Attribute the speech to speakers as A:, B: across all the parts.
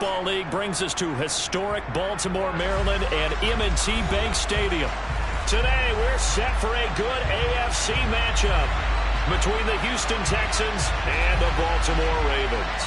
A: Football League brings us to historic Baltimore, Maryland, and M&T Bank Stadium. Today, we're set for a good AFC matchup between the Houston Texans and the Baltimore Ravens.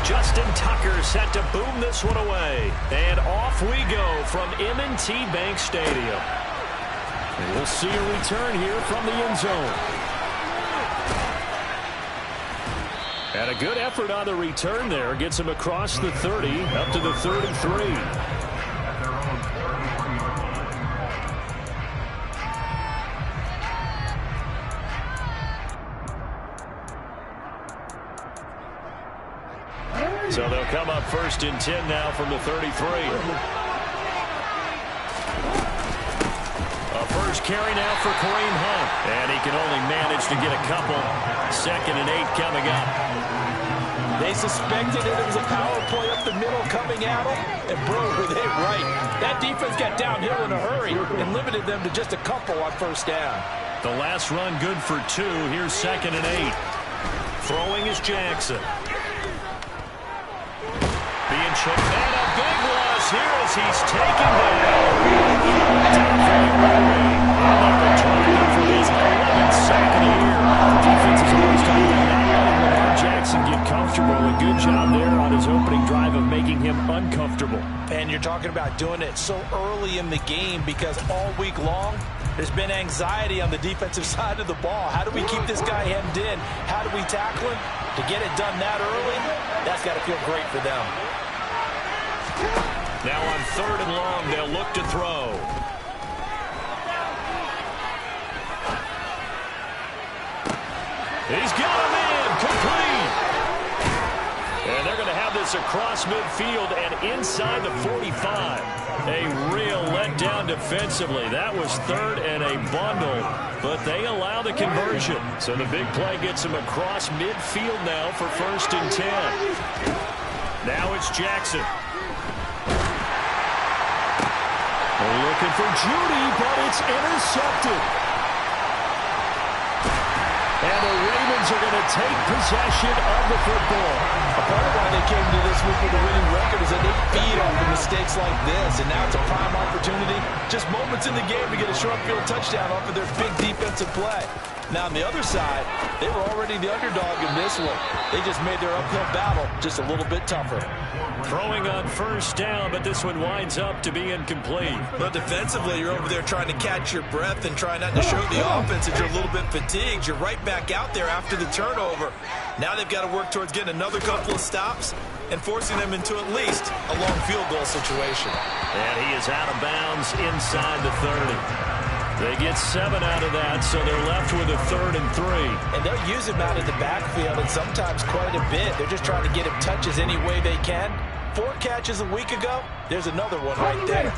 A: Justin Tucker set to boom this one away. And off we go from M&T Bank Stadium. And we'll see a return here from the end zone. And a good effort on the return there. Gets him across the 30, up to the 33. So they'll come up 1st and 10 now from the 33. A first carry now for Kareem Hunt. And he can only manage to get a couple. 2nd and 8 coming up.
B: They suspected it was a power play up the middle coming at them. And, bro, were they right. That defense got downhill in a hurry and limited them to just a couple on 1st down.
A: The last run good for 2. Here's 2nd and 8. Throwing is Jackson. Being checked, and a big loss here as he's taken down. For his 11th sack of the year. Defense is always talking about not letting Lamar Jackson get comfortable. A good job there on his opening drive of making him uncomfortable.
B: And you're talking about doing it so early in the game because all week long there's been anxiety on the defensive side of the ball. How do we keep this guy hemmed in? How do we tackle him? To get it done that early, that's got to feel great for them.
A: Now on 3rd and long, they'll look to throw. He's got him in, complete. And they're going to have this across midfield and inside the 45. A real letdown defensively. That was 3rd and a bundle, but they allow the conversion. So the big play gets him across midfield now for 1st and 10. Now it's Jackson. They're looking for Judy, but it's intercepted. And the Ravens are going to take possession of the football.
B: A part of why they came to this week with a winning record is that they feed off of mistakes like this, and now it's a prime opportunity. Just moments in the game to get a short field touchdown off of their big defensive play. Now on the other side, they were already the underdog in this one. They just made their uphill battle just a little bit tougher.
A: Throwing on 1st down, but this one winds up to be incomplete.
C: But defensively, you're over there trying to catch your breath and try not to show the offense that you're a little bit fatigued. You're right back out there after the turnover. Now they've got to work towards getting another couple of stops and forcing them into at least a long field goal situation.
A: And he is out of bounds inside the 30. They get 7 out of that, so they're left with a 3rd and 3.
B: And they'll use him out of the backfield, and sometimes quite a bit. They're just trying to get him touches any way they can. 4 catches a week ago, there's another one right there.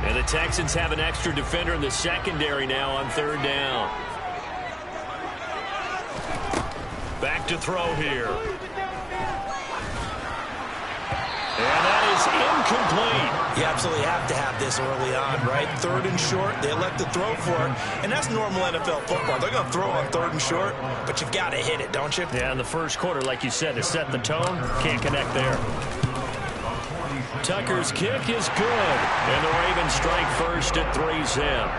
A: And the Texans have an extra defender in the secondary now on 3rd down. Back to throw here. And that is incomplete.
B: You absolutely have to have this early on, right? 3rd and short, they elect to throw for it. And that's normal NFL football. They're going to throw on 3rd and short, but you've got to hit it, don't you?
A: Yeah, in the first quarter, like you said, to set the tone, can't connect there. Tucker's kick is good. And the Ravens strike first at 3-zip.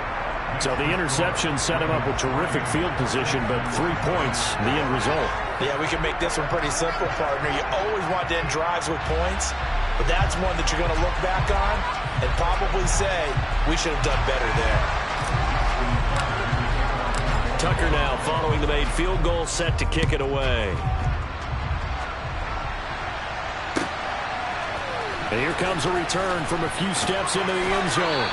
A: So the interception set him up with terrific field position, but 3 points, the end result.
B: Yeah, we can make this one pretty simple, partner. You always want to end drives with points, but that's one that you're going to look back on and probably say, we should have done better there.
A: Tucker now following the made field goal, set to kick it away. And here comes a return from a few steps into the end zone.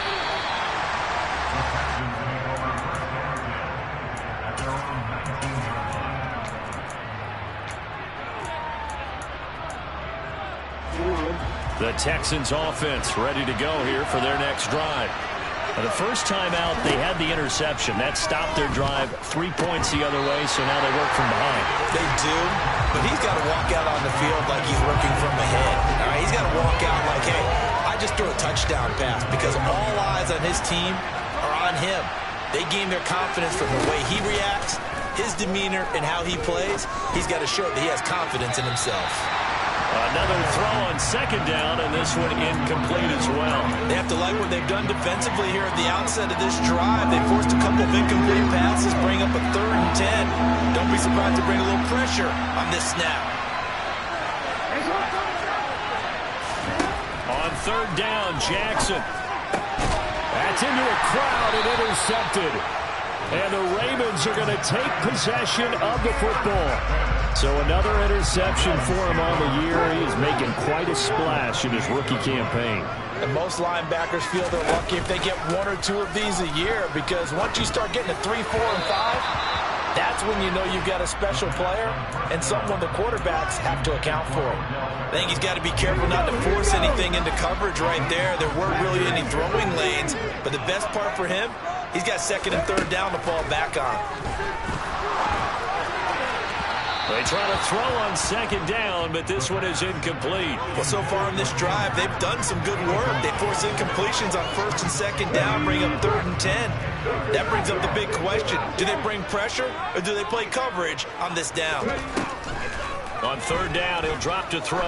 A: The Texans offense ready to go here for their next drive. And the first time out, they had the interception. That stopped their drive 3 points the other way, so now they work from behind.
B: They do, but he's got to walk out on the field like he's working from ahead. All right, he's got to walk out like, hey, I Why just throw a touchdown pass? Because all eyes on his team are on him. They gain their confidence from the way he reacts, his demeanor, and how he plays. He's got to show that he has confidence in himself.
A: Another throw on second down, and this one incomplete as well.
B: They have to like what they've done defensively here at the outset of this drive. They forced a couple of incomplete passes, bring up a 3rd and 10. Don't be surprised to bring a little pressure on this snap.
A: On 3rd down, Jackson. That's into a crowd and intercepted. And the Ravens are going to take possession of the football. So another interception for him on the year. He is making quite a splash in his rookie campaign.
B: And most linebackers feel they're lucky if they get 1 or 2 of these a year, because once you start getting to 3, 4, and 5, that's when you know you've got a special player and someone the quarterbacks have to account for. I think he's got to be careful not to force anything into coverage right there. There weren't really any throwing lanes, but the best part for him, he's got 2nd and 3rd down to fall back on.
A: They try to throw on 2nd down, but this one is incomplete.
B: Well, so far in this drive, they've done some good work. They force incompletions on 1st and 2nd down, bring up 3rd and 10. That brings up the big question. Do they bring pressure, or do they play coverage on this down?
A: On 3rd down, he'll drop to throw.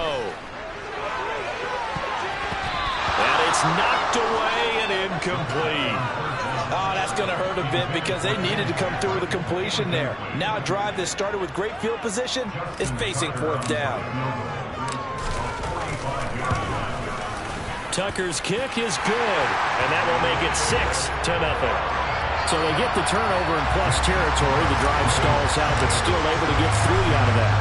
A: And it's knocked away and incomplete.
B: Oh, that's going to hurt a bit because they needed to come through with a completion there. Now a drive that started with great field position is facing 4th down.
A: Tucker's kick is good, and that will make it 6-0. So they get the turnover in plus territory. The drive stalls out, but still able to get 3 out of that.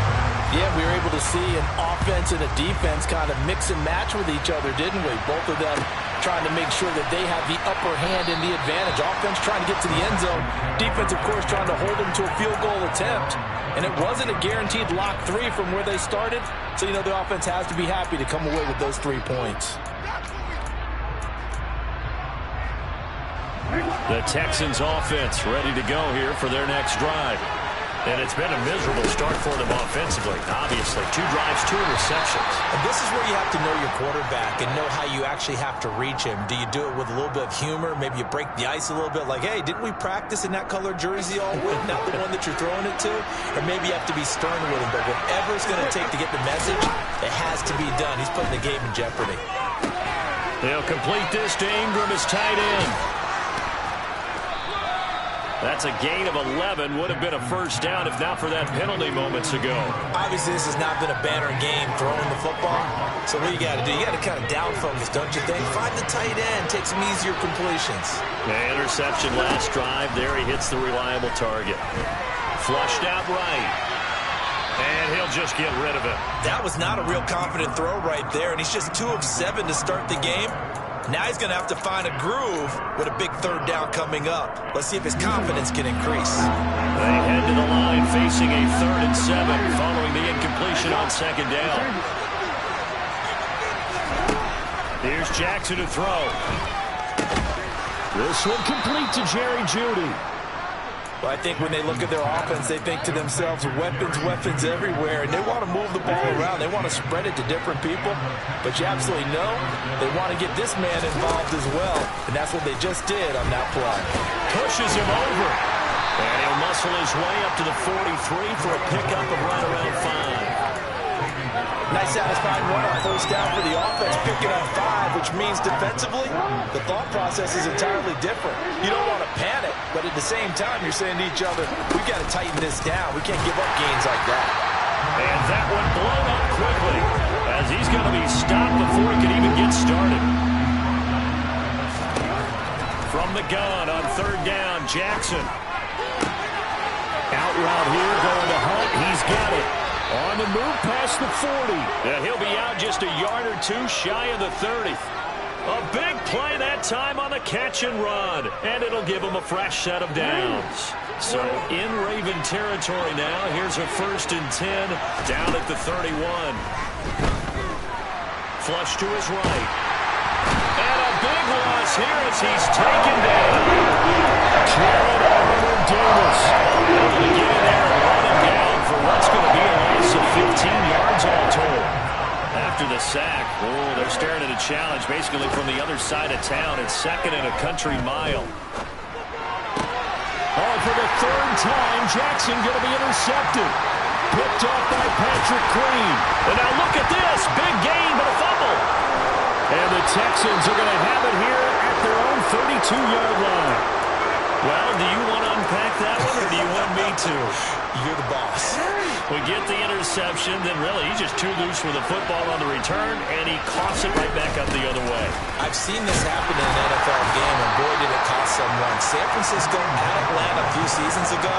B: Yeah, we were able to see an offense and a defense kind of mix and match with each other, didn't we? Both of them trying to make sure that they have the upper hand and the advantage. Offense trying to get to the end zone. Defense, of course, trying to hold them to a field goal attempt. And it wasn't a guaranteed lock 3 from where they started. So, you know, the offense has to be happy to come away with those 3 points.
A: The Texans offense ready to go here for their next drive. And it's been a miserable start for them offensively. Obviously, 2 drives, 2 interceptions.
B: And this is where you have to know your quarterback and know how you actually have to reach him. Do you do it with a little bit of humor? Maybe you break the ice a little bit, like, hey, didn't we practice in that color jersey all week? Not the one that you're throwing it to? Or maybe you have to be stern with him. But whatever it's going to take to get the message, it has to be done. He's putting the game in jeopardy.
A: They'll complete this to Ingram as tight end. That's a gain of 11. Would have been a 1st down if not for that penalty moments ago.
B: Obviously, this has not been a banner game throwing the football. So what you got to do, you got to kind of down focus, don't you think? Find the tight end, take some easier completions.
A: The interception last drive. There he hits the reliable target. Flushed out right. And he'll just get rid of it.
B: That was not a real confident throw right there, and he's just 2 of 7 to start the game. Now he's going to have to find a groove with a big 3rd down coming up. Let's see if his confidence can increase.
A: They head to the line facing a 3rd and 7 following the incompletion on 2nd down. Here's Jackson to throw. This one complete to Jerry Jeudy.
B: Well, I think when they look at their offense, they think to themselves, weapons everywhere, and they want to move the ball around. They want to spread it to different people, but you absolutely know they want to get this man involved as well, and that's what they just did on that play.
A: Pushes him over, and he'll muscle his way up to the 43 for a pickup of right around 5.
B: Nice satisfying run on 1st down for the offense, picking up 5, which means defensively, the thought process is entirely different. You don't want to panic, but at the same time, you're saying to each other, we've got to tighten this down. We can't give up gains like that.
A: And that one blown up quickly, as he's going to be stopped before he can even get started. From the gun on 3rd down, Jackson. Out route here, going to Hunt. He's got it. On the move past the 40. And he'll be out just a yard or 2 shy of the 30. A big play that time on the catch and run. And it'll give him a fresh set of downs. So in Raven territory now. Here's a 1st and 10 down at the 31. Flush to his right. And a big loss here as he's taken down. Jared Armour-Davis able to get in there and run him down for what's going to be a loss of 15 yards all told. after the sack. Oh, they're staring at a challenge basically from the other side of town. It's second and a country mile.
D: Oh, for the third time, Jackson going to be intercepted. Picked up by Patrick Queen.
A: And now look at this. Big gain, but a fumble.
D: And the Texans are going to have it here at their own 32-yard line.
A: Well, do you want to unpack that one, or do you want me to?
C: You're the boss.
A: We get the interception, then really he's just too loose with the football on the return, and he coughs it right back up the other way.
C: I've seen this happen in an NFL game, and boy, did it cost someone. San Francisco at Atlanta a few seasons ago.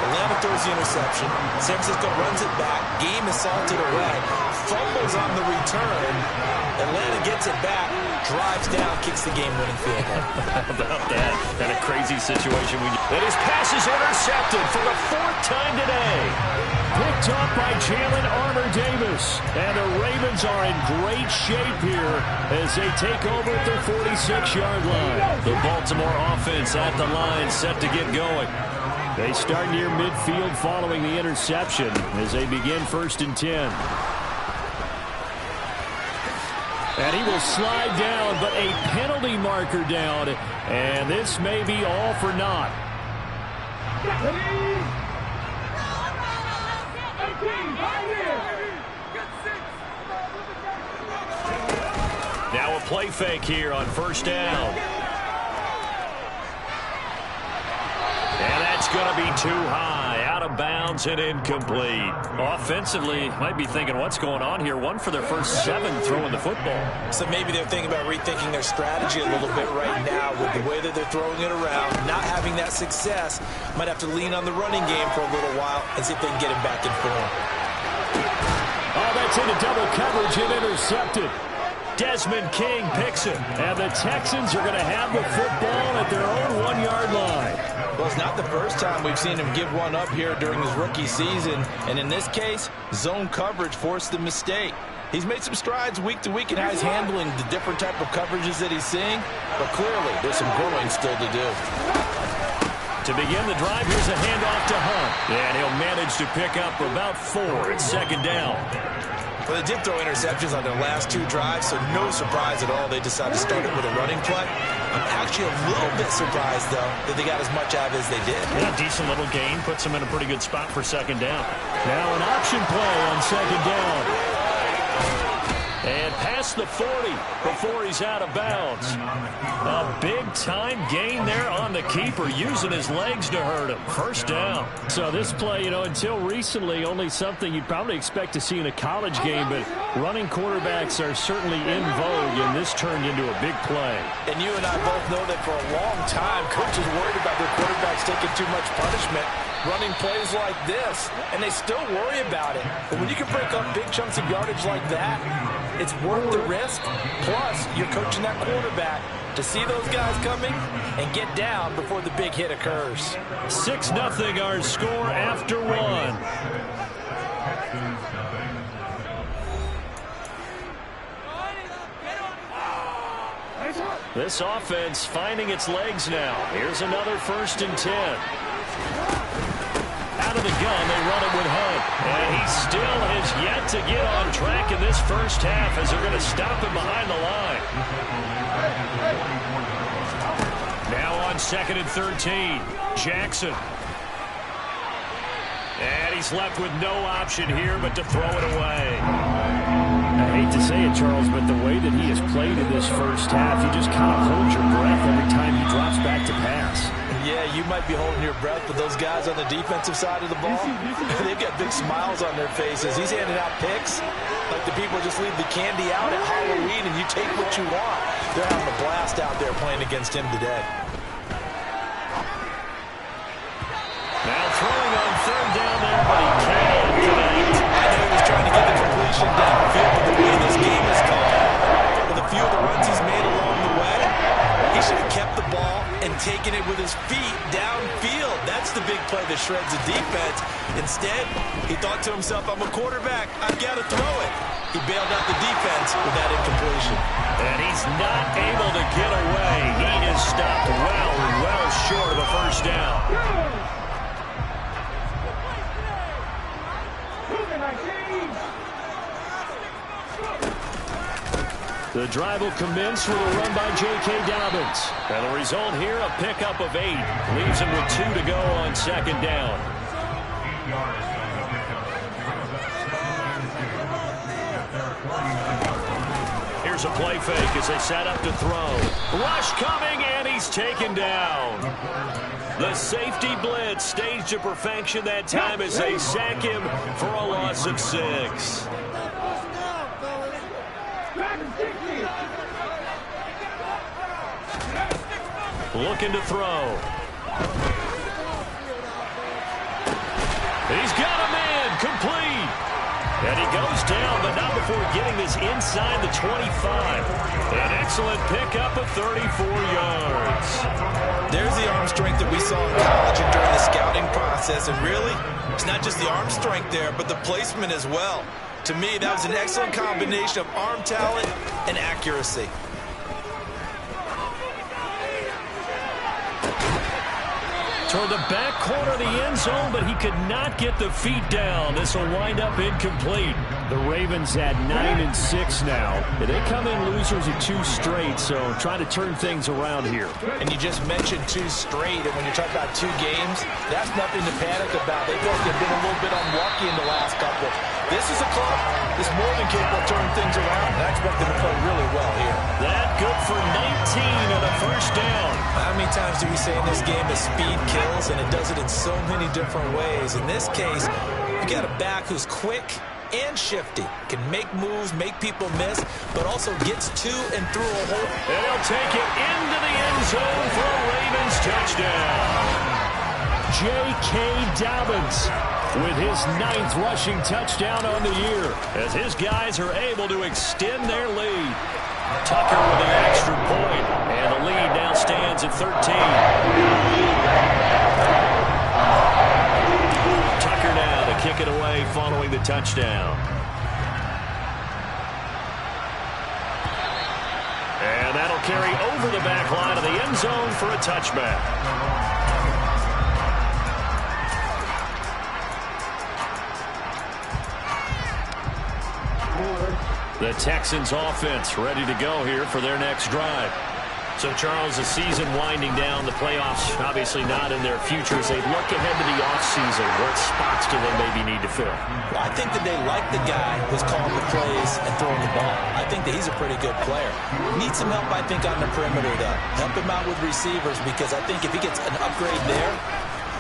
C: Atlanta throws the interception. San Francisco runs it back. Game is salted away. Fumbles on the return. Atlanta gets it back, drives down, kicks the game-winning field goal.
A: How about that? Kind of crazy situation. And his pass is intercepted for the fourth time today.
D: Picked up by Jalen Armour-Davis. And the Ravens are in great shape here as they take over at their 46-yard line.
A: The Baltimore offense at the line, set to get going.
D: They start near midfield following the interception as they begin 1st and 10. And he will slide down, but a penalty marker down. And this may be all for naught.
A: Now a play fake here on 1st down. And that's going to be too high, out of bounds and incomplete. Offensively, might be thinking, what's going on here? One for their first 7 throwing the football.
C: So maybe they're thinking about rethinking their strategy a little bit right now with the way that they're throwing it around, not having that success. Might have to lean on the running game for a little while and see if they can get him back in form.
D: Oh, that's into double coverage and intercepted.
A: Desmond King picks it.
D: And the Texans are going to have the football at their own 1-yard line.
B: Well, it's not the first time we've seen him give one up here during his rookie season. And in this case, zone coverage forced the mistake. He's made some strides week to week in how he's handling the different type of coverages that he's seeing. But clearly, there's some growing still to do.
A: To begin the drive, here's a handoff to Hunt. And he'll manage to pick up about 4 at 2nd down.
C: Well, they did throw interceptions on their last 2 drives, so no surprise at all they decided to start it with a running play. I'm actually a little bit surprised, though, that they got as much out of it as they did.
A: Yeah, decent little gain. Puts them in a pretty good spot for 2nd down.
D: Now an option play on 2nd down.
A: And past the 40 before he's out of bounds. A big-time gain there on the keeper, using his legs to hurt him. 1st down.
D: So this play, until recently, only something you'd probably expect to see in a college game, but running quarterbacks are certainly in vogue, and this turned into a big play.
B: And you and I both know that for a long time, coaches worried about their quarterbacks taking too much punishment, running plays like this, and they still worry about it. But when you can break up big chunks of yardage like that, it's worth the risk. Plus, you're coaching that quarterback to see those guys coming and get down before the big hit occurs.
D: 6-0 our score after 1.
A: This offense finding its legs now. Here's another 1st and 10. Out of the gun, they run it with Hunt. And he still has yet to get on track in this first half as they're going to stop him behind the line. Now on 2nd and 13, Jackson. And he's left with no option here but to throw it away.
D: I hate to say it, Charles, but the way that he has played in this first half, you just kind of hold your breath every time he drops back to pass.
B: Yeah, you might be holding your breath, but those guys on the defensive side of the ball, they've got big smiles on their faces. He's handing out picks like the people just leave the candy out at Halloween and you take what you want. They're having a blast out there playing against him today.
A: Now throwing on 3rd down there, but he can't tonight.
C: I know he was trying to get the completion downfield, but the way this game has gone, with a few of the runs he's made along the way, he should have kept the ball and taken it with his feet downfield. That's the big play that shreds the defense. Instead, he thought to himself, I'm a quarterback, I've got to throw it. He bailed out the defense with that incompletion.
A: And he's not able to get away. He is stopped well short of a 1st down.
D: The drive will commence with a run by J.K. Dobbins. And the result here, a pickup of 8. Leaves him with 2 to go on second down. Here's a play fake as they set up to throw. Rush coming, and he's taken down. The safety blitz staged to perfection that time as they sack him for a loss of 6. Looking to throw. He's got a man, complete. And he goes down, but not before getting this inside the 25. An excellent pickup of 34 yards.
C: There's the arm strength that we saw in college and during the scouting process. And really, it's not just the arm strength there, but the placement as well. To me, that was an excellent combination of arm talent and accuracy.
D: Toward the back corner of the end zone, but he could not get the feet down. This will wind up incomplete. The Ravens at 9-6 now. They come in losers of 2 straight, so trying to turn things around here.
B: And you just mentioned 2 straight, and when you talk about 2 games, that's nothing to panic about. They both have been a little bit unlucky in the last couple. This is a club that's more than capable of turning things around, and I expect them to play really well here.
D: That good for 19 and a first down.
C: How many times do we say in this game that speed kills, and it does it in so many different ways? In this case, you got a back who's quick and shifty, can make moves, make people miss, but also gets to and through a hole.
D: And he'll take it into the end zone for a Ravens touchdown. J.K. Dobbins with his 9th rushing touchdown on the year, as his guys are able to extend their lead. Tucker with an extra point, and the lead now stands at 13. Tucker now to kick it away following the touchdown. And that'll carry over the back line of the end zone for a touchback. The Texans offense ready to go here for their next drive. So, Charles, the season winding down, the playoffs obviously not in their future. As they look ahead to the offseason, what spots do they maybe need to fill?
C: Well, I think that they like the guy who's calling the plays and throwing the ball. I think that he's a pretty good player. Needs some help, I think, on the perimeter, though. Help him out with receivers, because I think if he gets an upgrade there,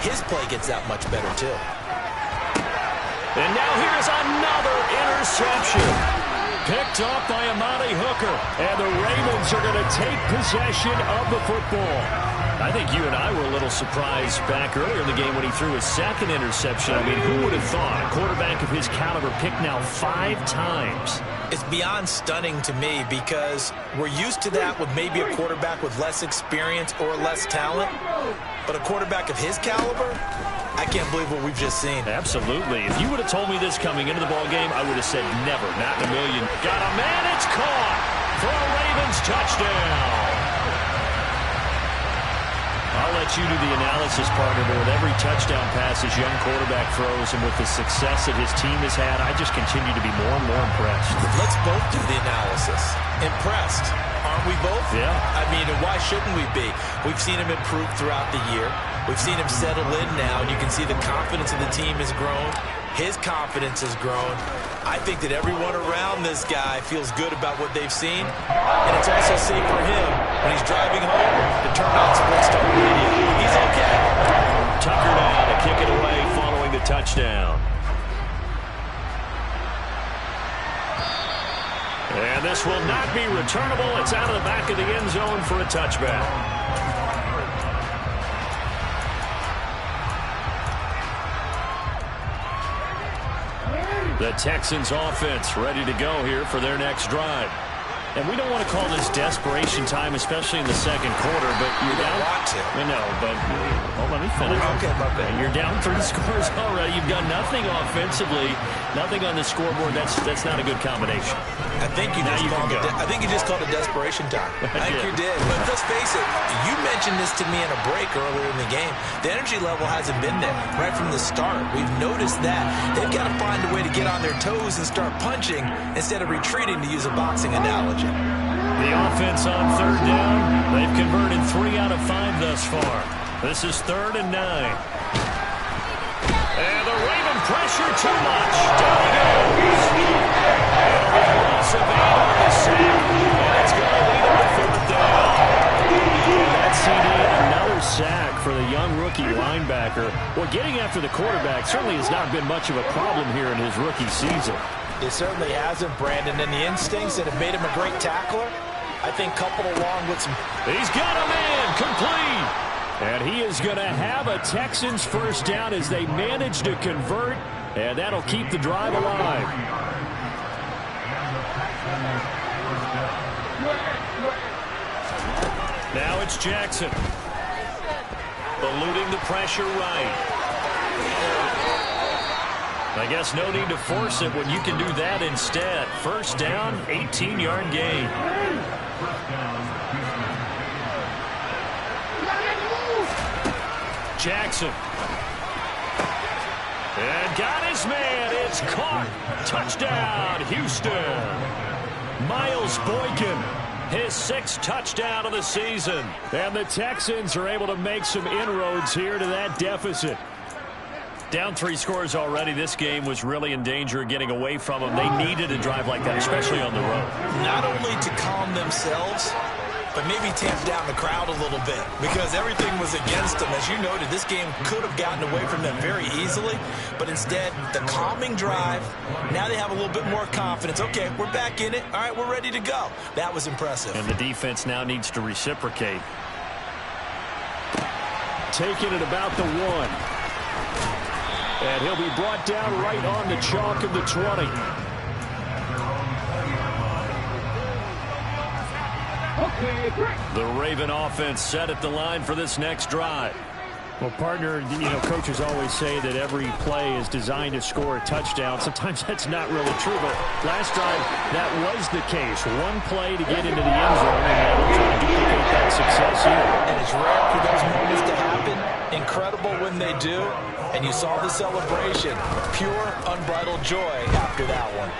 C: his play gets that much better, too.
D: And now here's another interception. Picked off by Amani Hooker. And the Ravens are going to take possession of the football. I think you and I were a little surprised back earlier in the game when he threw his 2nd interception. I mean, who would have thought a quarterback of his caliber picked now 5 times?
C: It's beyond stunning to me, because we're used to that with maybe a quarterback with less experience or less talent. But a quarterback of his caliber, I can't believe what we've just seen.
D: Absolutely. If you would have told me this coming into the ball game, I would have said never, not in a million. Got a man, it's caught for a Ravens touchdown. I'll let you do the analysis, partner, but with every touchdown pass his young quarterback throws and with the success that his team has had, I just continue to be more and more impressed.
C: Let's both do the analysis. Impressed. Aren't we both?
D: Yeah.
C: I mean, and why shouldn't we be? We've seen him improve throughout the year. We've seen him settle in now, and you can see the confidence of the team has grown. His confidence has grown. I think that everyone around this guy feels good about what they've seen, and it's also safe for him when he's driving home to turn on Sports Talk Radio. He's okay.
D: Tucker now to kick it away following the touchdown. And this will not be returnable. It's out of the back of the end zone for a touchback. The Texans offense ready to go here for their next drive. And we don't want to call this desperation time, especially in the second quarter, but you're down.
C: Want to.
D: I know, but let me finish.
C: Okay, my bad.
D: You're down 3 scores already. You've done nothing offensively, nothing on the scoreboard. That's not a good combination.
C: I think you just called it desperation time. I think you did. But let's face it, you mentioned this to me in a break earlier in the game. The energy level hasn't been there right from the start. We've noticed that. They've got to find a way to get on their toes and start punching instead of retreating, to use a boxing analogy.
A: The offense on third down. They've converted 3 out of 5 thus far. This is 3rd and 9. And the Raven pressure too much. Down he goes. And a loss of 8 on the sack. And it's going to lead him to 4th down. And that CD, another sack for the young rookie linebacker. Well, getting after the quarterback certainly has not been much of a problem here in his rookie season.
B: It certainly hasn't, Brandon. And the instincts that have made him a great tackler, I think coupled along with some...
A: He's got a man complete. And he is going to have a Texans first down as they manage to convert, and that'll keep the drive alive. Now it's Jackson. Eluding the pressure right. I guess no need to force it when you can do that instead. First down, 18-yard gain. Jackson. And got his man. It's caught. Touchdown, Houston. Miles Boykin, his 6th touchdown of the season. And the Texans are able to make some inroads here to that deficit. Down 3 scores already. This game was really in danger of getting away from them. They needed a drive like that, especially on the road.
B: Not only to calm themselves, but maybe tamp down the crowd a little bit because everything was against them. As you noted, this game could have gotten away from them very easily, but instead, the calming drive, now they have a little bit more confidence. Okay, we're back in it. All right, we're ready to go. That was impressive.
A: And the defense now needs to reciprocate. Taking it about the 1. And he'll be brought down right on the chalk of the 20. The Raven offense set at the line for this next drive. Well, partner, coaches always say that every play is designed to score a touchdown. Sometimes that's not really true, but last drive, that was the case. One play to get into the end zone, and now they're trying to duplicate that success here.
B: And it's rare for those moments to happen. Incredible when they do. And you saw the celebration. Pure, unbridled joy after that one.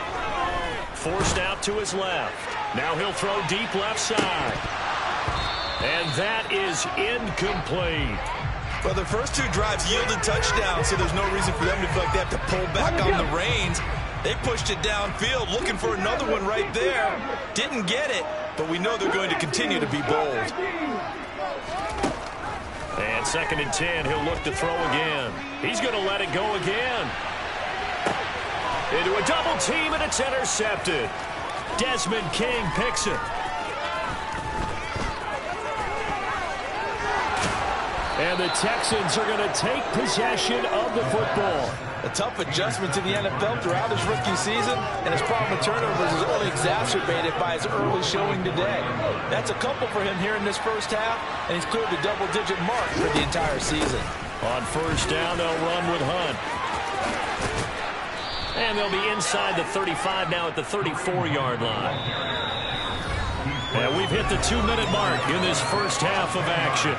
A: Forced out to his left. Now he'll throw deep left side. And that is incomplete.
C: Well, the first 2 drives yielded touchdowns, so there's no reason for them to feel like they have to pull back on the reins. They pushed it downfield, looking for another one right there. Didn't get it, but we know they're going to continue to be bold.
A: And 2nd and 10, he'll look to throw again. He's going to let it go again. Into a double team, and it's intercepted. Desmond King picks it. And the Texans are going to take possession of the football.
B: A tough adjustment to the NFL throughout his rookie season, and his problem with turnovers is only exacerbated by his early showing today. That's a couple for him here in this first half, and he's cleared the double-digit mark for the entire season.
A: On first down, they'll run with Hunt. And they'll be inside the 35 now at the 34-yard line. And we've hit the 2-minute mark in this first half of action.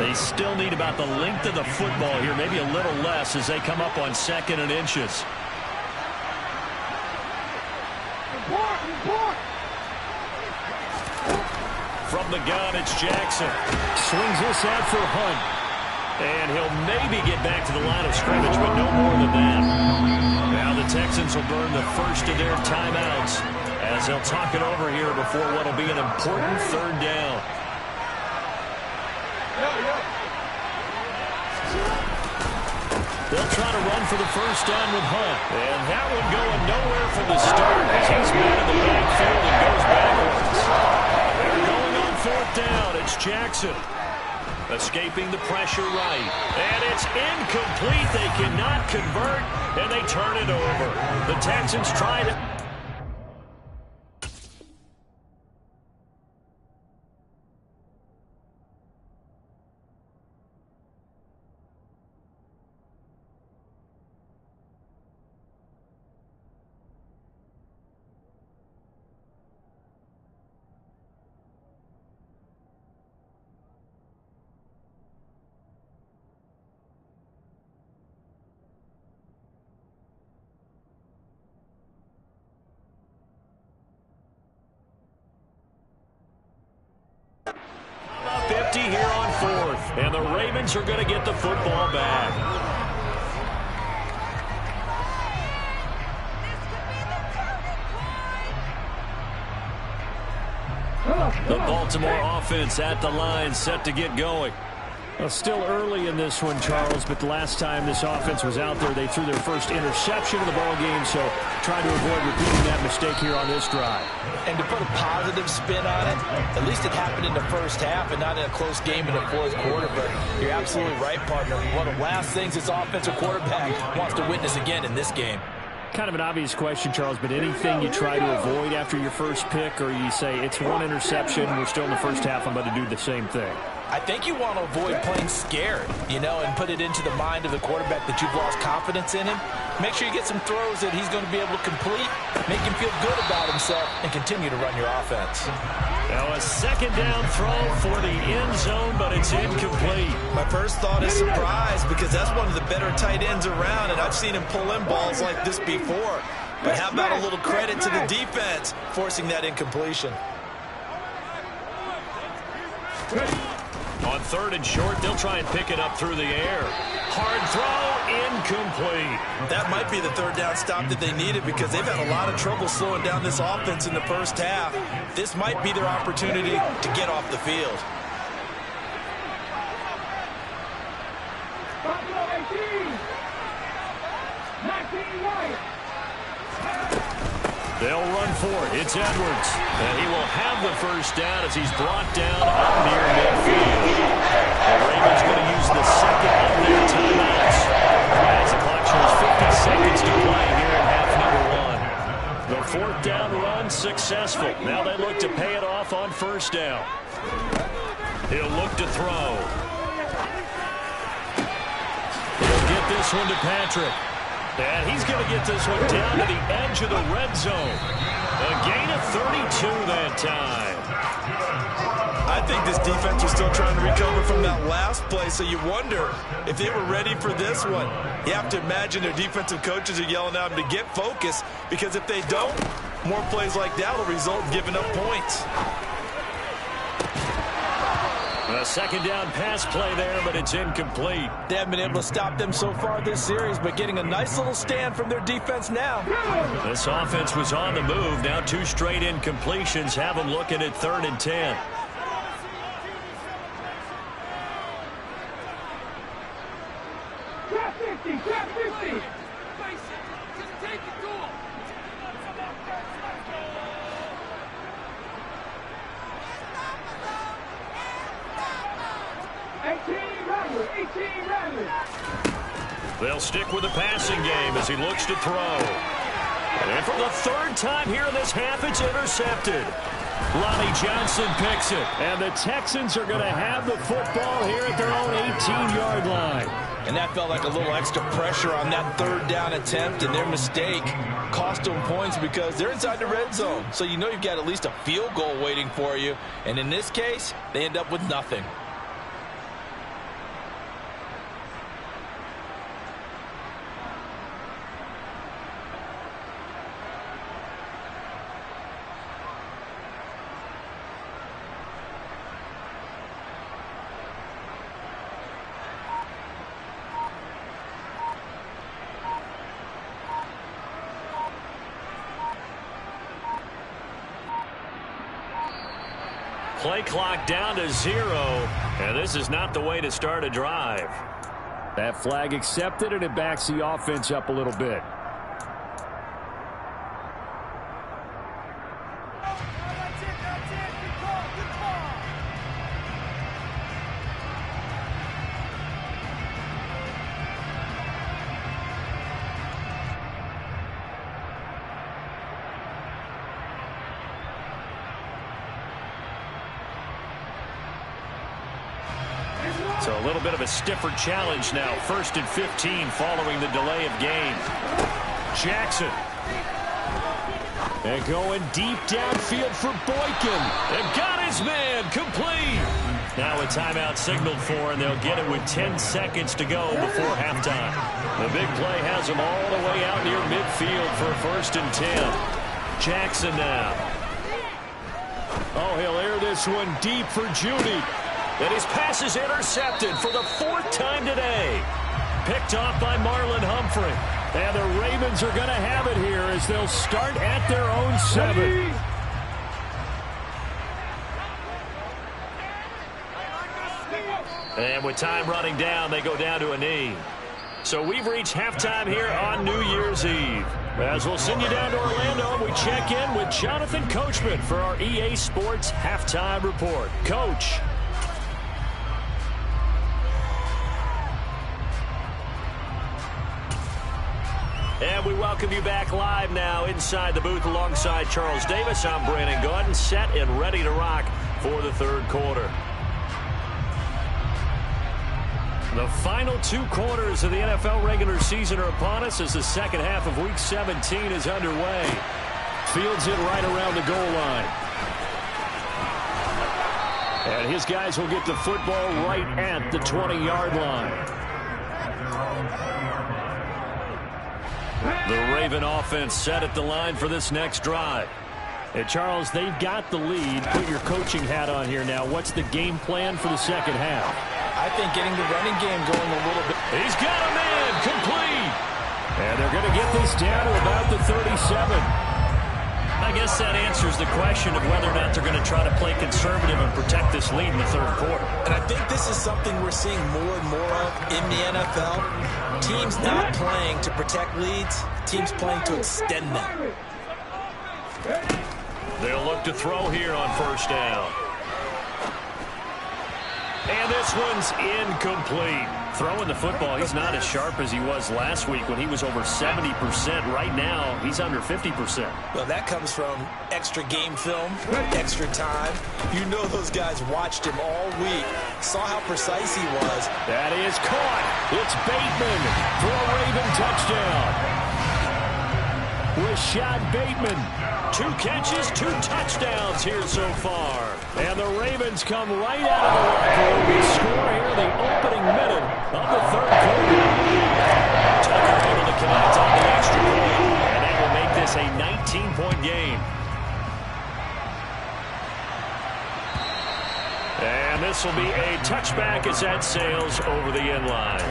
A: They still need about the length of the football here, maybe a little less as they come up on 2nd and inches. From the gun, it's Jackson. Swings this out for Hunt. And he'll maybe get back to the line of scrimmage, but no more than that. Now the Texans will burn the first of their timeouts as they'll talk it over here before what will be an important 3rd down. They'll try to run for the first down with Hunt. And that one going nowhere from the start as he's met in the backfield and goes backwards. They're going on 4th down. It's Jackson. Escaping the pressure right. And it's incomplete. They cannot convert, and they turn it over. The Texans try to... Up empty here on fourth, and the Ravens are going to get the football back. The Baltimore offense at the line, set to get going. Well, still early in this one, Charles, but the last time this offense was out there, they threw their first interception of the ball game, so trying to avoid repeating that mistake here on this drive.
B: And to put a positive spin on it, at least it happened in the first half and not in a close game in the fourth quarter. But you're absolutely right, partner. One of the last things this offensive quarterback wants to witness again in this game.
A: Kind of an obvious question, Charles, but anything you try to avoid after your first pick, or you say it's one interception, we're still in the first half, I'm going to do the same thing?
B: I think you want to avoid playing scared, and put it into the mind of the quarterback that you've lost confidence in him. Make sure you get some throws that he's going to be able to complete, make him feel good about himself, and continue to run your offense.
A: Now a second down throw for the end zone, but it's incomplete.
C: My first thought is surprise, because that's one of the better tight ends around, and I've seen him pull in balls like this before. But how about a little credit to the defense forcing that incompletion?
A: On third and short, they'll try and pick it up through the air. Hard throw, incomplete.
C: That might be the third down stop that they needed, because they've had a lot of trouble slowing down this offense in the first half. This might be their opportunity to get off the field.
A: They'll run for it. It's Edwards. And he will have the first down as he's brought down up near midfield. The Ravens going to use the second of their timeouts. As the clock shows 50 seconds to play here in half number one. The fourth down run successful. Now they look to pay it off on first down. He'll look to throw. He'll get this one to Patrick. And he's going to get this one down to the edge of the red zone. A gain of 32 that time.
C: I think this defense was still trying to recover from that last play, so you wonder if they were ready for this one. You have to imagine their defensive coaches are yelling at them to get focused, because if they don't, more plays like that will result in giving up points.
A: A second down pass play there, but it's incomplete.
B: They haven't been able to stop them so far this series, but getting a nice little stand from their defense now.
A: This offense was on the move. Now two straight incompletions have them looking at 3rd and 10.
E: Trap 50, trap 50.
A: They'll stick with the passing game as he looks to throw. And for the third time here in this half, it's intercepted. Ronnie Johnson picks it. And the Texans are going to have the football here at their own 18-yard line.
B: And that felt like a little extra pressure on that third down attempt, and their mistake cost them points because they're inside the red zone. So you know you've got at least a field goal waiting for you. And in this case, they end up with nothing.
A: Play clock down to 0, and this is not the way to start a drive. That flag accepted, and it backs the offense up a little bit. So a little bit of a stiffer challenge now. 1st and 15 following the delay of game. Jackson. And going deep downfield for Boykin. And got his man complete. Now a timeout signaled for, and they'll get it with 10 seconds to go before halftime. The big play has them all the way out near midfield for 1st and 10. Jackson now.
D: Oh, he'll air this one deep for Judy.
A: And his pass is intercepted for the 4th time today. Picked off by Marlon Humphrey.
D: And the Ravens are going to have it here as they'll start at their own 7.
A: And with time running down, they go down to a knee. So we've reached halftime here on New Year's Eve. As we'll send you down to Orlando, we check in with Jonathan Coachman for our EA Sports Halftime Report. Coach. And we welcome you back live now inside the booth alongside Charles Davis. I'm Brandon Gaudin, set and ready to rock for the 3rd quarter. The final 2 quarters of the NFL regular season are upon us as the second half of Week 17 is underway. Fields it right around the goal line. And his guys will get the football right at the 20-yard line. The Raven offense set at the line for this next drive. And Charles, they've got the lead. Put your coaching hat on here now. What's the game plan for the second half?
B: I think getting the running game going a little bit.
A: He's got a man complete.
D: And they're going to get this down to about the 37.
A: I guess that answers the question of whether or not they're going to try to play conservative and protect this lead in the 3rd quarter.
B: And I think this is something we're seeing more and more of in the NFL. Teams not playing to protect leads, teams playing to extend them.
A: They'll look to throw here on 1st down. And this one's incomplete. Throwing the football, he's not as sharp as he was last week when he was over 70%. Right now, he's under 50%.
B: Well, that comes from extra game film, extra time. You know those guys watched him all week, saw how precise he was.
D: That is caught. It's Bateman for a Raven touchdown. Rashad Bateman.
A: 2 catches, 2 touchdowns here so far.
D: And the Ravens come right out of the locker room and score here in the opening minute of the 3rd quarter.
A: Tucker able to connect on the extra point, and that will make this a 19-point game. And this will be a touchback as that sails over the end line.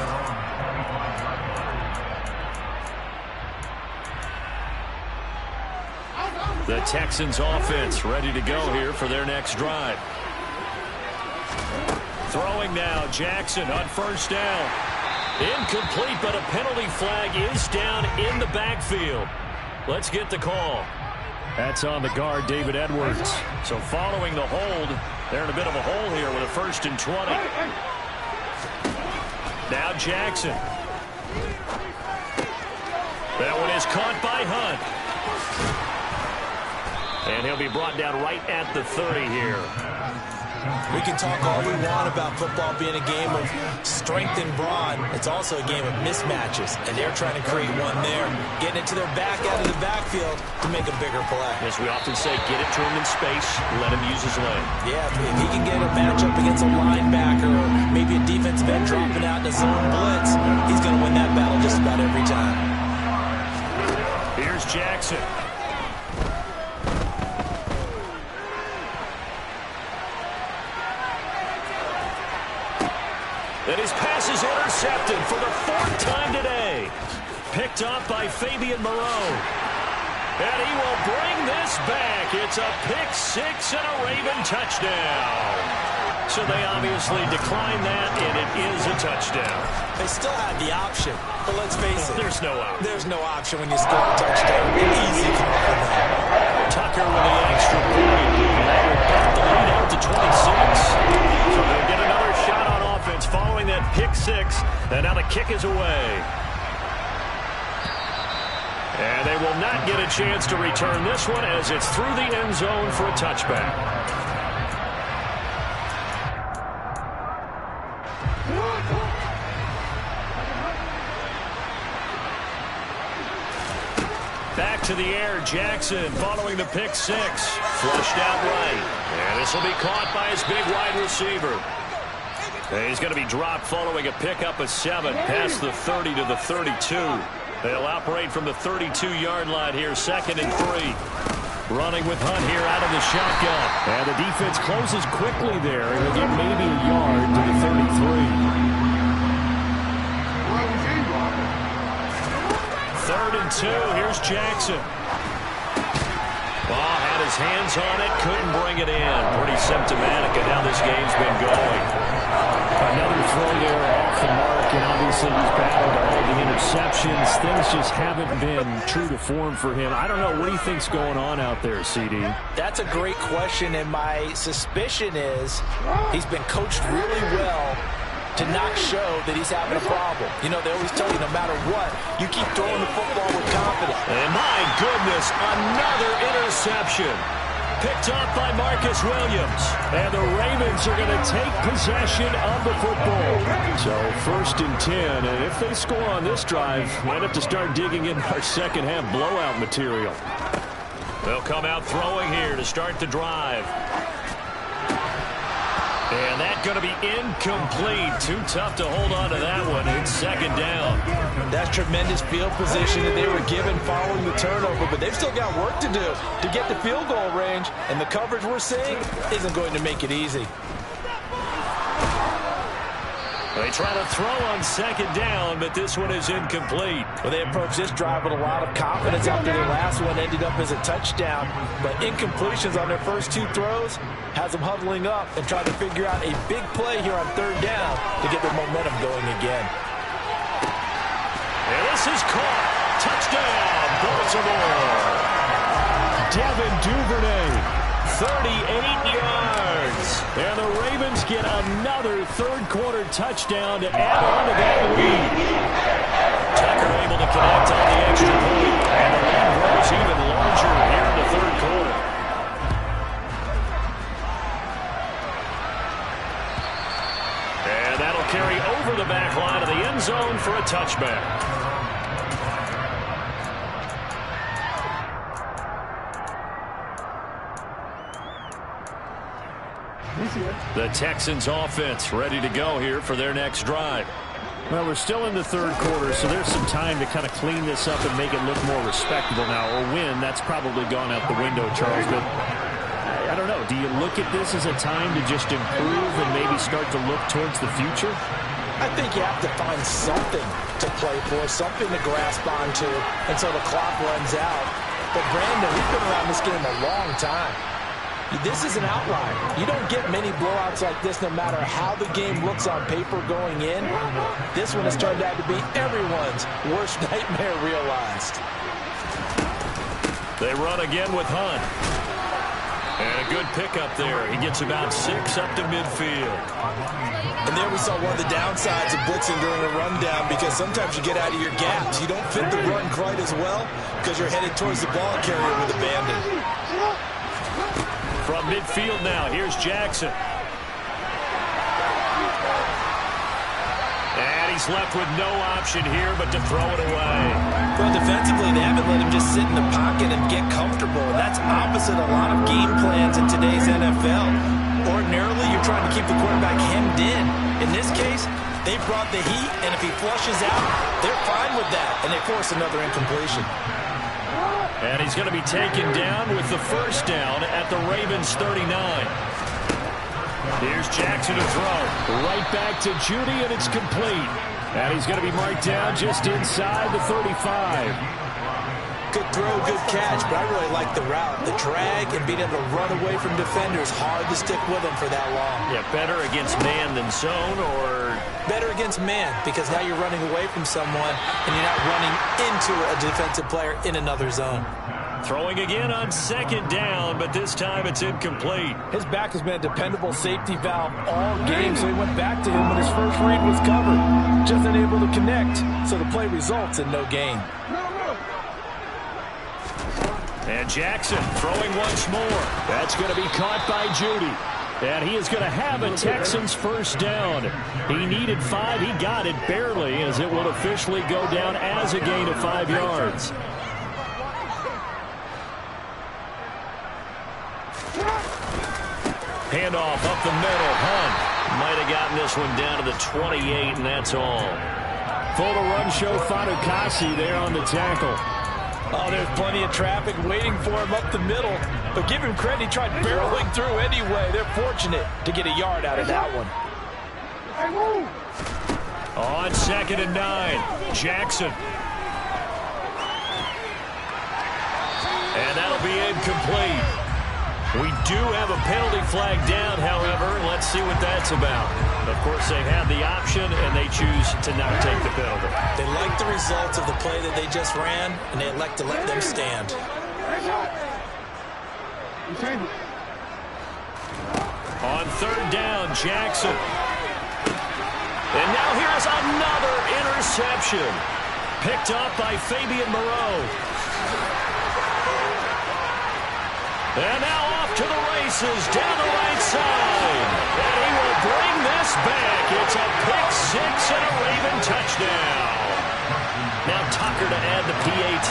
A: The Texans offense ready to go here for their next drive. Throwing now, Jackson on 1st down. Incomplete, but a penalty flag is down in the backfield. Let's get the call.
D: That's on the guard, David Edwards.
A: So following the hold, they're in a bit of a hole here with a 1st and 20. Now Jackson. That one is caught by Hunt. And he'll be brought down right at the 30 here.
B: We can talk all we want about football being a game of strength and brawn. It's also a game of mismatches, and they're trying to create one there, getting it to their back out of the backfield to make a bigger play.
A: As we often say, get it to him in space, let him use his leg.
B: Yeah, if he can get a matchup against a linebacker or maybe a defensive end dropping out in a zone blitz, he's going to win that battle just about every time.
A: Here's Jackson. And his pass is intercepted for the 4th time today. Picked off by Fabian Moreau. And he will bring this back. It's a pick-6 and a Raven touchdown. So they obviously declined that, and it is a touchdown.
B: They still had the option, but let's face it.
A: There's no option.
B: There's no option when you score a touchdown. An easy call for them.
A: Tucker with the extra point. And that will bump the lead out to 26. So they'll get another shot on offense following that pick-6. And now the kick is away. And they will not get a chance to return this one as it's through the end zone for a touchback. Back to the air, Jackson following the pick-6. Flushed out right. And this will be caught by his big wide receiver. And he's going to be dropped following a pickup of 7 past the 30 to the 32. They'll operate from the 32-yard line here, 2nd and 3.
D: Running with Hunt here out of the shotgun. And the defense closes quickly there. And he'll get maybe a yard to the 33. 3rd and 2. Here's Jackson. Ball had his hands on it. Couldn't bring it in. Pretty symptomatic of how this game's been going. Another throw there off the mark. And obviously he's battled all the interceptions. Things just haven't been true to form for him. I don't know. What do you think's going on out there, CD?
B: That's a great question. And my suspicion is he's been coached really well to not show that he's having a problem. You know, they always tell you no matter what, you keep throwing the football with confidence.
D: And my goodness, another interception. Picked up by Marcus Williams. And the Ravens are going to take possession of the football. So 1st and 10. And if they score on this drive, might have to start digging in our second half blowout material. They'll come out throwing here to start the drive. And that's going to be incomplete. Too tough to hold on to that one. It's 2nd down.
B: That's tremendous field position that they were given following the turnover, but they've still got work to do to get the field goal range, and the coverage we're seeing isn't going to make it easy.
D: They try to throw on 2nd down, but this one is incomplete.
B: Well, they approached this drive with a lot of confidence after their last one ended up as a touchdown. But incompletions on their first 2 throws has them huddling up and trying to figure out a big play here on 3rd down to get their momentum going again.
D: And this is caught. Touchdown, Baltimore. Devin Duvernay. 38 yards. And the Ravens get another 3rd quarter touchdown to add on to that lead. Tucker able to connect on the extra point. And the lead grows even larger here in the 3rd quarter. And that'll carry over the back line of the end zone for a touchback. The Texans offense ready to go here for their next drive. Well, we're still in the 3rd quarter, so there's some time to kind of clean this up and make it look more respectable now. Or win, that's probably gone out the window, Charles. But I don't know. Do you look at this as a time to just improve and maybe start to look towards the future?
B: I think you have to find something to play for, something to grasp onto until the clock runs out. But Brandon, we've been around this game a long time. This is an outlier. You don't get many blowouts like this no matter how the game looks on paper going in. This one has turned out to be everyone's worst nightmare realized.
A: They run again with Hunt. And a good pickup there. He gets about 6 up to midfield.
C: And there we saw one of the downsides of blitzing during a rundown, because sometimes you get out of your gaps. You don't fit the run quite as well because you're headed towards the ball carrier with abandon.
A: From midfield now, here's Jackson. And he's left with no option here but to throw it away.
C: Well, defensively, they haven't let him just sit in the pocket and get comfortable. That's opposite a lot of game plans in today's NFL. Ordinarily, you're trying to keep the quarterback hemmed in. In this case, they brought the heat, and if he flushes out, they're fine with that, and they force another incompletion.
A: And he's going to be taken down with the 1st down at the Ravens 39. Here's Jackson to throw. Right back to Judy, and it's complete. And he's going to be marked down just inside the 35.
B: Good throw, good catch, but I really like the route. The drag and being able to run away from defenders, hard to stick with them for that long.
A: Yeah, better against man than zone, or
B: better against man, because now you're running away from someone and you're not running into a defensive player in another zone.
A: Throwing again on 2nd down, but this time it's incomplete.
B: His back has been a dependable safety valve all game, so he went back to him when his first read was covered. Just unable to connect, so the play results in no gain.
A: And Jackson throwing once more.
D: That's going to be caught by Judy. And he is going to have a Texans 1st down. He needed 5. He got it barely, as it will officially go down as a gain of 5 yards.
A: Handoff up the middle. Hunt might have gotten this one down to the 28, and that's all.
D: Full to run show Fatukasi there on the tackle.
B: Oh, there's plenty of traffic waiting for him up the middle. But give him credit, he tried barreling through anyway. They're fortunate to get a yard out of that one.
D: On 2nd and 9, Jackson. And that'll be incomplete. We do have a penalty flag down, however. Let's see what that's about. Of course, they have the option, and they choose to not take the penalty.
C: They like the results of the play that they just ran, and they elect to let them stand.
D: On 3rd down, Jackson. And now here's another interception. Picked up by Fabian Moreau. And now off to the races down the right side. And he will bring this back. It's a pick-6 and a Raven touchdown. Now Tucker to add the PAT.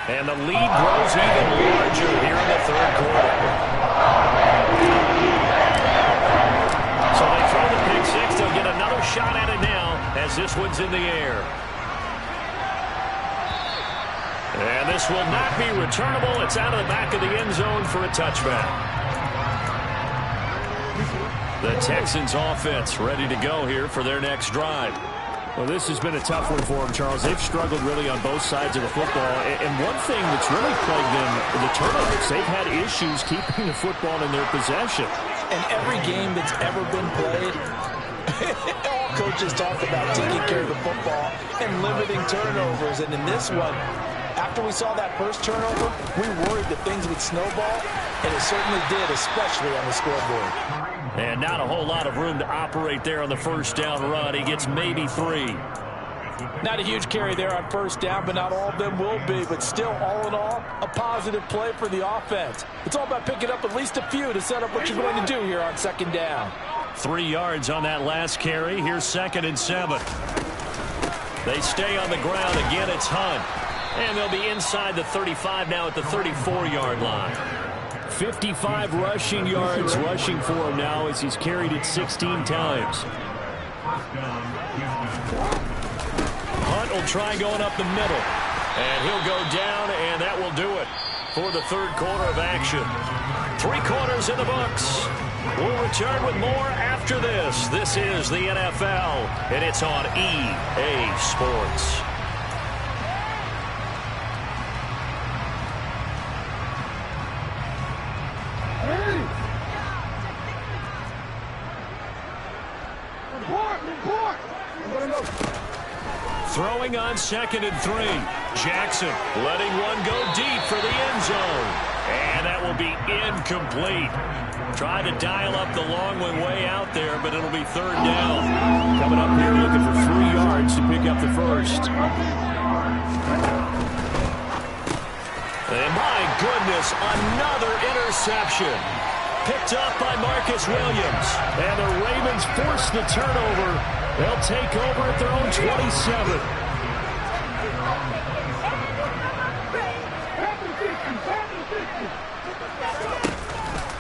D: And the lead grows even larger here in the 3rd quarter. So they throw the pick-6. They'll get another shot at it now as this one's in the air. And this will not be returnable. It's out of the back of the end zone for a touchback. The Texans offense ready to go here for their next drive. Well, this has been a tough one for them, Charles. They've struggled really on both sides of the football. And one thing that's really plagued them, the turnovers. They've had issues keeping the football in their possession.
B: And every game that's ever been played, all coaches talk about taking care of the football and limiting turnovers. And in this one, after we saw that first turnover, we worried that things would snowball, and it certainly did, especially on the scoreboard.
D: And not a whole lot of room to operate there on the first down run. He gets maybe 3.
B: Not a huge carry there on first down, but not all of them will be. But still, all in all, a positive play for the offense. It's all about picking up at least a few to set up what you're going to do here on 2nd down.
D: 3 yards on that last carry. Here's 2nd and 7. They stay on the ground. Again, it's Hunt. And they'll be inside the 35 now at the 34-yard line. 55 rushing yards rushing for him now as he's carried it 16 times. Hunt will try going up the middle. And he'll go down, and that will do it for the 3rd quarter of action. 3 quarters in the books. We'll return with more after this. This is the NFL, and it's on EA Sports. Throwing on 2nd and 3. Jackson letting one go deep for the end zone. And that will be incomplete. Tried to dial up the long one way out there, but it'll be 3rd down. Coming up here looking for 3 yards to pick up the first. And my goodness, another interception. Picked up by Marcus Williams. And the Ravens force the turnover. They'll take over at their own 27.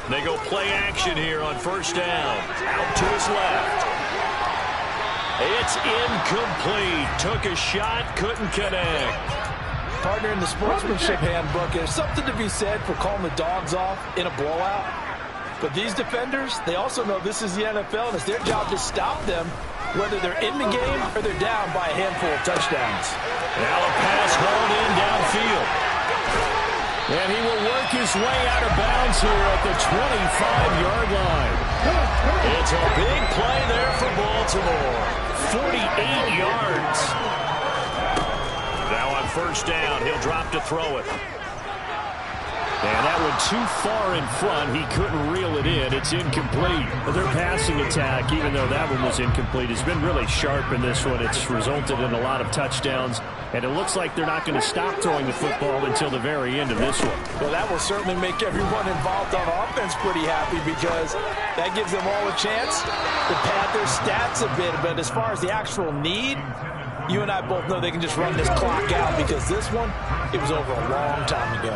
D: They go play action here on first down. Out to his left. It's incomplete. Took a shot, couldn't connect.
B: Partner, in the sportsmanship handbook, there's something to be said for calling the dogs off in a blowout. But these defenders, they also know this is the NFL, and it's their job to stop them, whether they're in the game or they're down by a handful of touchdowns.
D: Now a pass hauled in downfield. And he will work his way out of bounds here at the 25-yard line. It's a big play there for Baltimore. 48 yards. Now on first down, he'll drop to throw it. And that one too far in front. He couldn't reel it in. It's incomplete. Their passing attack, even though that one was incomplete, has been really sharp in this one. It's resulted in a lot of touchdowns. And it looks like they're not going to stop throwing the football until the very end of this one.
B: Well, that will certainly make everyone involved on offense pretty happy, because that gives them all a chance to pad their stats a bit. But as far as the actual need, you and I both know they can just run this clock out, because this one, it was over a long time ago.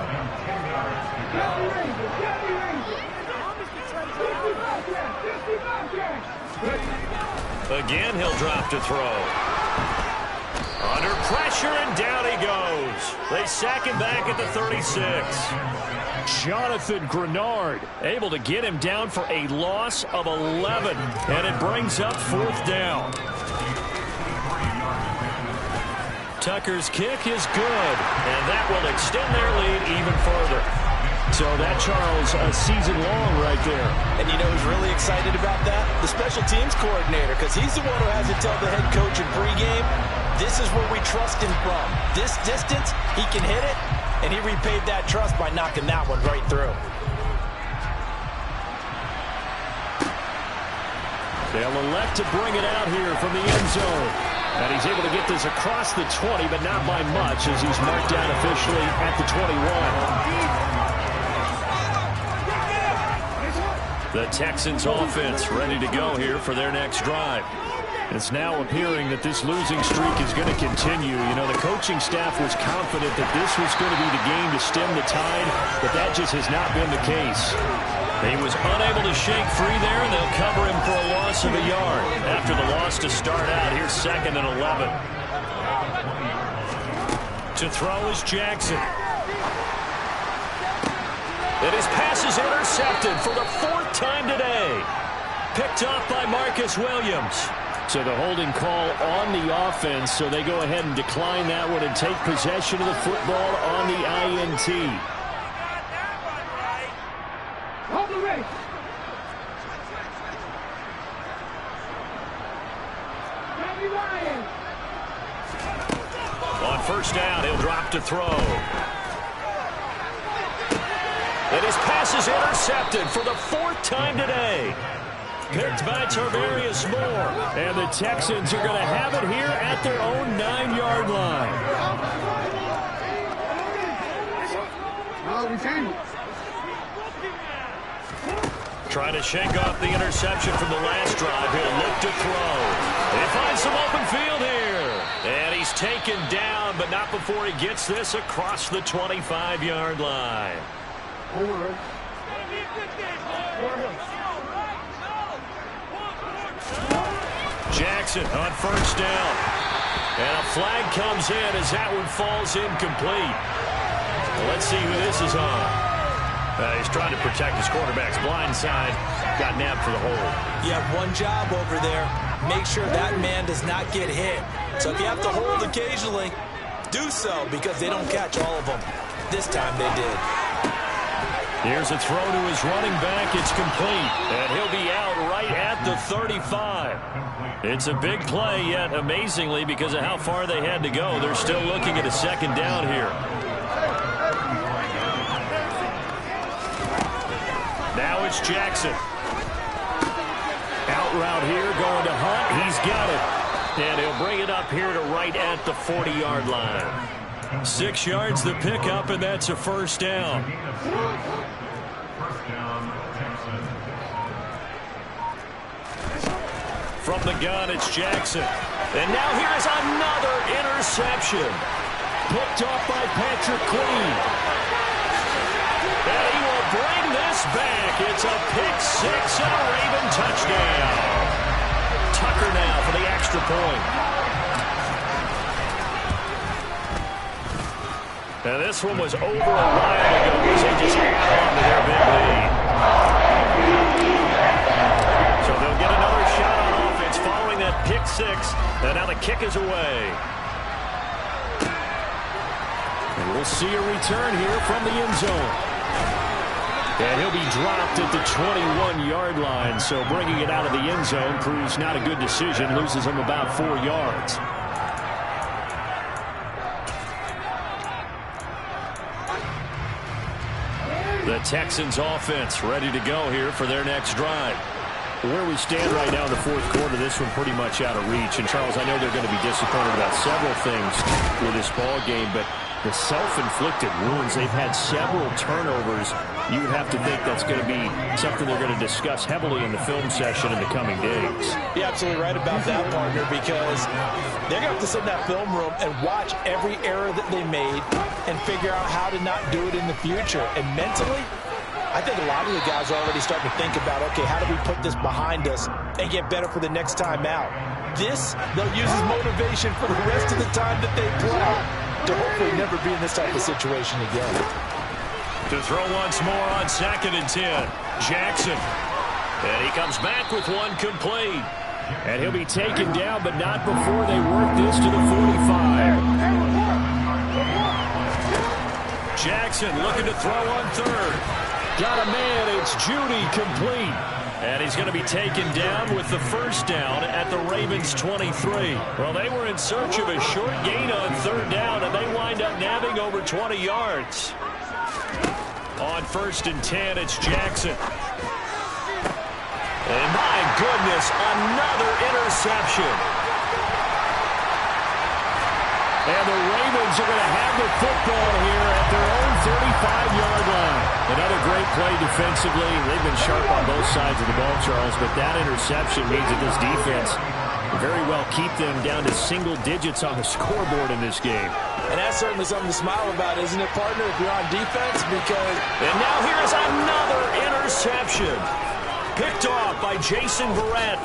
D: Again, he'll drop to throw.
A: Under pressure, and down he goes. They sack him back at the 36.
D: Jonathan Grenard able to get him down for a loss of 11. And it brings up 4th down. Tucker's kick is good. And that will extend their lead even further. So that, Charles, a season long right there.
B: And you know who's really excited about that? The special teams coordinator, because he's the one who has to tell the head coach in pregame, this is where we trust him from. This distance, he can hit it, and he repaid that trust by knocking that one right through.
D: They'll elect to bring it out here from the end zone. And he's able to get this across the 20, but not by much, as he's marked down officially at the 21. The Texans offense ready to go here for their next drive. It's now appearing that this losing streak is going to continue. You know, the coaching staff was confident that this was going to be the game to stem the tide, but that just has not been the case. He was unable to shake free there, and they'll cover him for a loss of a yard. After the loss to start out, here's 2nd and 11. To throw is Jackson. And his pass is intercepted for the 4th time today. Picked off by Marcus Williams. So the holding call on the offense, so they go ahead and decline that one and take possession of the football on the INT. On 1st down, he'll drop to throw. And his pass is intercepted for the 4th time today. Picked by Tarvarius Moore. And the Texans are going to have it here at their own 9-yard line. Trying to shake off the interception from the last drive. He'll look to throw. They find some open field here. And he's taken down, but not before he gets this across the 25-yard line. Jackson on 1st down. And a flag comes in as that one falls incomplete. Well, let's see who this is on. He's trying to protect his quarterback's blind side. Got nabbed for the hold.
B: You have one job over there. Make sure that man does not get hit. So if you have to hold occasionally, do so, because they don't catch all of them. This time they did.
D: Here's a throw to his running back. It's complete. And he'll be out right at the 35. It's a big play, yet amazingly, because of how far they had to go, they're still looking at a 2nd down here. Now it's Jackson. Out route here, going to Hunt. He's got it. And he'll bring it up here to right at the 40-yard line. 6 yards the pickup, and that's a 1st down. From the gun, it's Jackson. And now here's another interception. Picked off by Patrick Queen. And he will bring this back. It's a pick-6 and a Raven touchdown. Tucker now for the extra point. And this one was over a while ago as they just hang on to their big lead. So they'll get another shot on offense following that pick-6. And now the kick is away. And we'll see a return here from the end zone. And he'll be dropped at the 21-yard line. So bringing it out of the end zone proves not a good decision. Loses him about 4 yards. The Texans offense ready to go here for their next drive. Where we stand right now in the 4th quarter, this one pretty much out of reach. And, Charles, I know they're going to be disappointed about several things with this ball game, but the self-inflicted wounds, they've had several turnovers. You would have to think that's going to be something they're going to discuss heavily in the film session in the coming days.
B: You're absolutely right about that, partner, because they're going to have to sit in that film room and watch every error that they made and figure out how to not do it in the future. And mentally, I think a lot of the guys are already starting to think about, okay, how do we put this behind us and get better for the next time out? this, they'll use as motivation for the rest of the time that they play to hopefully never be in this type of situation again.
D: To throw once more on 2nd and 10. Jackson. And he comes back with one complete. And he'll be taken down, but not before they work this to the 45. Jackson looking to throw on 3rd. Got a man. It's Judy, complete. And he's going to be taken down with the first down at the Ravens' 23. Well, they were in search of a short gain on 3rd down, and they wind up nabbing over 20 yards. On 1st and 10, it's Jackson. And my goodness, another interception. And the Ravens are going to have the football here at their own 35-yard line. Another great play defensively. They've been sharp on both sides of the ball, Charles, but that interception means that this defense very well keep them down to single digits on the scoreboard in this game.
B: And that's certainly something to smile about, isn't it, partner, if you're on defense? Because...
D: And now here's another interception. Picked off by Jason Verrett.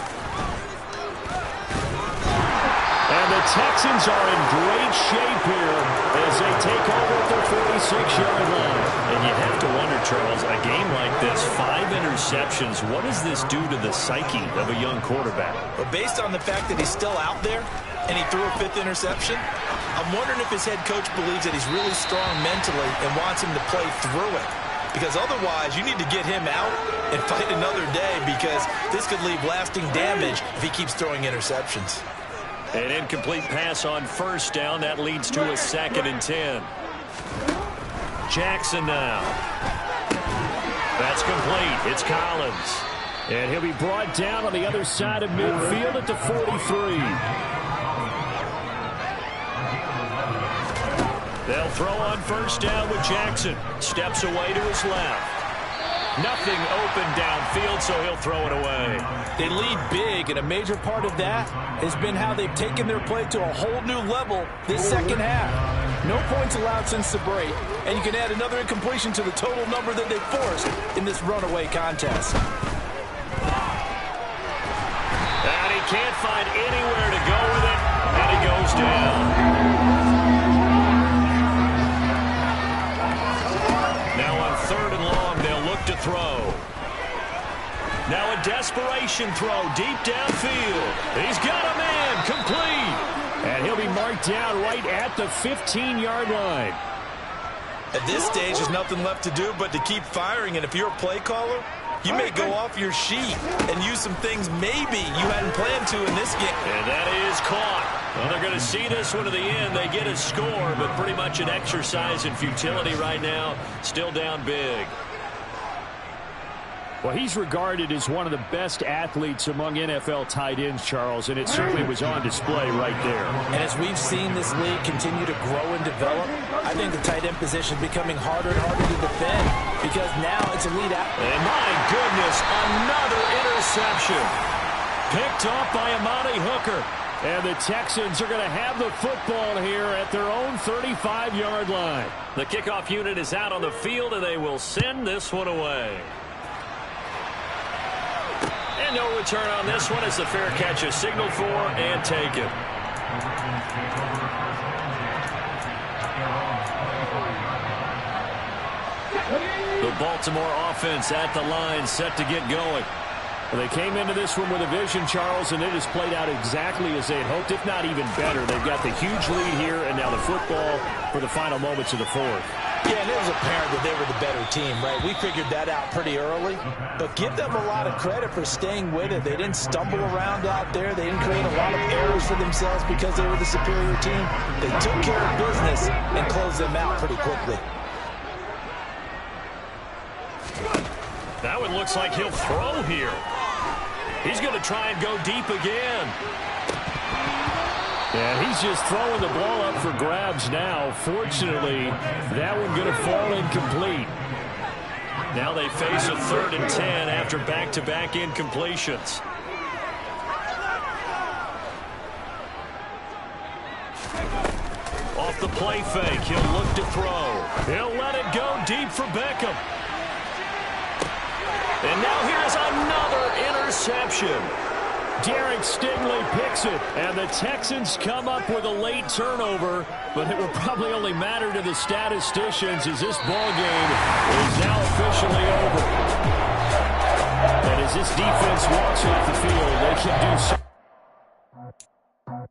D: And the Texans are in great shape here as they take over at their 46-yard line. And you have to wonder, Charles, a game like this, 5 interceptions, what does this do to the psyche of a young quarterback?
B: But based on the fact that he's still out there and he threw a 5th interception, I'm wondering if his head coach believes that he's really strong mentally and wants him to play through it. Because otherwise, you need to get him out and fight another day, because this could leave lasting damage if he keeps throwing interceptions.
D: An incomplete pass on 1st down. That leads to a 2nd and 10. Jackson now. That's complete. It's Collins. And he'll be brought down on the other side of midfield at the 43. They'll throw on 1st down with Jackson. Steps away to his left. Nothing open downfield, so he'll throw it away.
B: They lead big, and a major part of that has been how they've taken their play to a whole new level this second half. No points allowed since the break, and you can add another incompletion to the total number that they forced in this runaway contest.
D: And he can't find anywhere to go with it, and he goes down. Now on 3rd and long, they'll look to throw. Now a desperation throw deep downfield. He's got a man, complete. And he'll be marked down right at the 15-yard line.
B: At this stage, there's nothing left to do but to keep firing, and if you're a play caller, you may go off your sheet and use some things maybe you hadn't planned to in this game.
D: And that is caught. Well, they're going to see this one to the end. They get a score, but pretty much an exercise in futility right now. Still down big. Well, he's regarded as one of the best athletes among NFL tight ends, Charles, and it certainly was on display right there.
B: And as we've seen this league continue to grow and develop, I think the tight end position is becoming harder and harder to defend, because now it's elite athlete.
D: And my goodness, another interception. Picked off by Amani Hooker. And the Texans are going to have the football here at their own 35-yard line. The kickoff unit is out on the field, and they will send this one away. And no return on this one as the fair catch is signaled for and taken. The Baltimore offense at the line, set to get going. Well, they came into this one with a vision, Charles, and it has played out exactly as they had hoped, if not even better. They've got the huge lead here, and now the football for the final moments of the fourth.
B: Yeah, and it was apparent that they were the better team, right? We figured that out pretty early, but give them a lot of credit for staying with it. They didn't stumble around out there. They didn't create a lot of errors for themselves because they were the superior team. They took care of business and closed them out pretty quickly.
D: That one looks like he'll throw here. He's going to try and go deep again. And he's just throwing the ball up for grabs now. Fortunately, that one going to fall incomplete. Now they face a 3rd and 10 after back-to-back incompletions. Off the play fake, he'll look to throw. He'll let it go deep for Beckham. And now here's another interception.
A: Derek Stingley picks it, and the Texans come up with a late turnover, but it will probably only matter to the statisticians as this ball game is now officially over. And as this defense walks off the field, they can do so